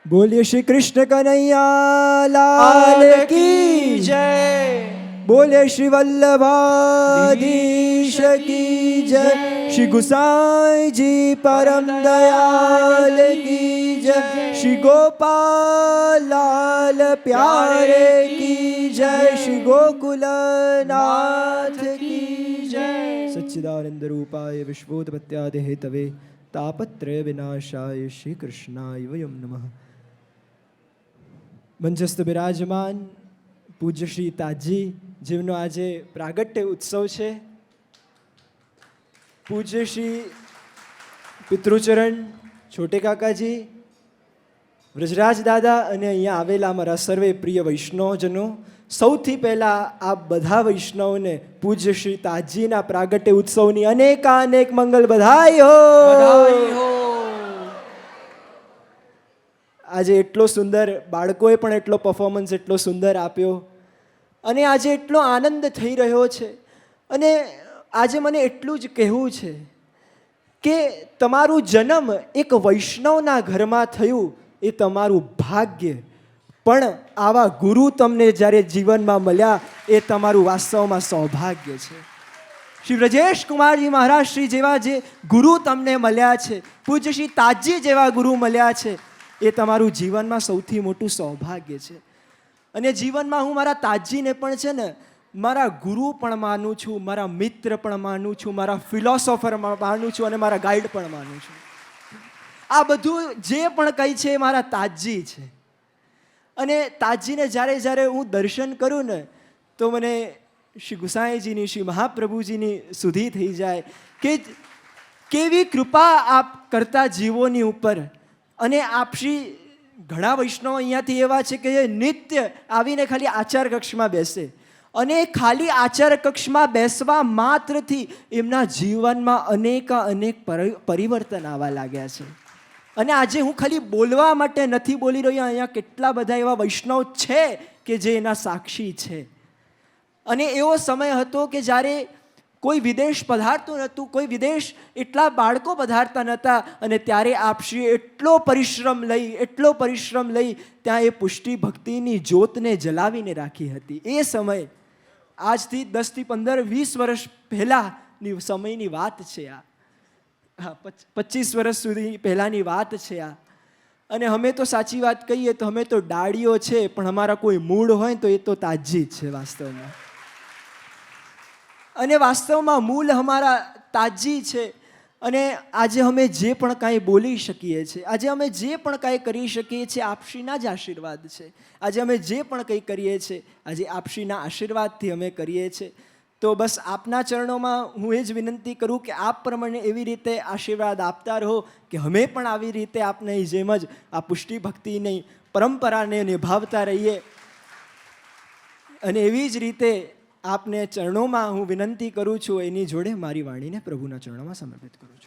बोलिए श्री कृष्ण कन्हैया लाल की जय। बोले श्री वल्लभाधीश की जय। श्री गुसाई जी परम दयाल की जय। श्री गोपाल लाल प्यारे की जय। श्री गोकुल नाथ की जय। सच्चिदानंद रूपाय विश्वोत्पत्त्यादि हेतवे तापत्रय विनाशाय श्री कृष्णाय वयम नमः। મંચસ્થ બિરાજમાન પૂજ્ય શ્રી તાજી જેમનો આજે પ્રાગટ્ય ઉત્સવ છે, પૂજ્ય શ્રી પિતૃચરણ છોટે કાકાજી, વ્રજરાજ દાદા અને અહીંયા આવેલા અમારા સર્વે પ્રિય વૈષ્ણવજનો, સૌથી પહેલાં આ બધા વૈષ્ણવને પૂજ્ય શ્રી તાજીના પ્રાગટ્ય ઉત્સવની અનેક મંગલ બધાઈ હો. આજે એટલો સુંદર, બાળકોએ પણ એટલો પરફોર્મન્સ એટલો સુંદર આપ્યો અને આજે એટલો આનંદ થઈ રહ્યો છે. અને આજે મને એટલું જ કહેવું છે કે તમારું જન્મ એક વૈષ્ણવના ઘરમાં થયું એ તમારું ભાગ્ય, પણ આવા ગુરુ તમને જ્યારે જીવનમાં મળ્યા એ તમારું વાસ્તવમાં સૌભાગ્ય છે. શ્રી વ્રજેશ કુમારજી મહારાજ શ્રી જેવા જે ગુરુ તમને મળ્યા છે, પૂજ્ય શ્રી તાજી જેવા ગુરુ મળ્યા છે, એ તમારું જીવનમાં સૌથી મોટું સૌભાગ્ય છે. અને જીવનમાં હું મારા તાજીને પણ છે ને મારા ગુરુ પણ માનું છું, મારા મિત્ર પણ માનું છું, મારા ફિલોસોફર માનું છું અને મારા ગાઈડ પણ માનું છું. આ બધું જે પણ કંઈ છે એ મારા તાજી છે. અને તાજીને જ્યારે હું દર્શન કરું ને તો મને શ્રી ગુસાઈજીની, શ્રી મહાપ્રભુજીની સુધી થઈ જાય કે કેવી કૃપા આપ કરતા જીવોની ઉપર. અને આપશી ઘણા વૈષ્ણવ અહીંયાથી એવા છે કે એ નિત્ય આવીને ખાલી આચાર કક્ષમાં બેસે અને ખાલી આચાર કક્ષમાં બેસવા માત્રથી એમના જીવનમાં અનેક પરિવર્તન આવવા લાગ્યા છે. અને આજે હું ખાલી બોલવા માટે નથી બોલી રહ્યો, અહીંયા કેટલા બધા એવા વૈષ્ણવ છે કે જે એના સાક્ષી છે. અને એવો સમય હતો કે જ્યારે કોઈ વિદેશ પધારતું નહોતું, કોઈ વિદેશ એટલા બાળકો પધારતા નહોતા, અને ત્યારે આપશ્રી એટલો પરિશ્રમ લઈ ત્યાં એ પુષ્ટિ ભક્તિની જ્યોતને જલાવીને રાખી હતી. એ સમય આજથી 10 થી 15 20 વર્ષ પહેલાંની સમયની વાત છે આ. 25 વર્ષ સુધી પહેલાંની વાત છે આ. અને અમે તો સાચી વાત કહીએ તો અમે તો ડાળીઓ છે, પણ અમારા કોઈ મૂળ હોય તો એ તો તાજી જ છે વાસ્તવમાં. અને વાસ્તવમાં મૂળ અમારા તાજી છે. અને આજે અમે જે પણ કાંઈ બોલી શકીએ છીએ, આજે અમે જે પણ કાંઈ કરી શકીએ છીએ, આપશ્રીના જ આશીર્વાદ છે. આજે અમે જે પણ કંઈ કરીએ છીએ આજે આપશ્રીના આશીર્વાદથી અમે કરીએ છીએ. તો બસ આપના ચરણોમાં હું એ જ વિનંતી કરું કે આપ પ્રમાણે એવી રીતે આશીર્વાદ આપતા રહો કે અમે પણ આવી રીતે આપને જેમ જ આ પુષ્ટિ ભક્તિની પરંપરાને નિભાવતા રહીએ. અને એવી જ રીતે આપને ચરણોમાં હું વિનંતી કરું છું. એની જોડે મારી વાણીને પ્રભુના ચરણોમાં સમર્પિત કરું છું.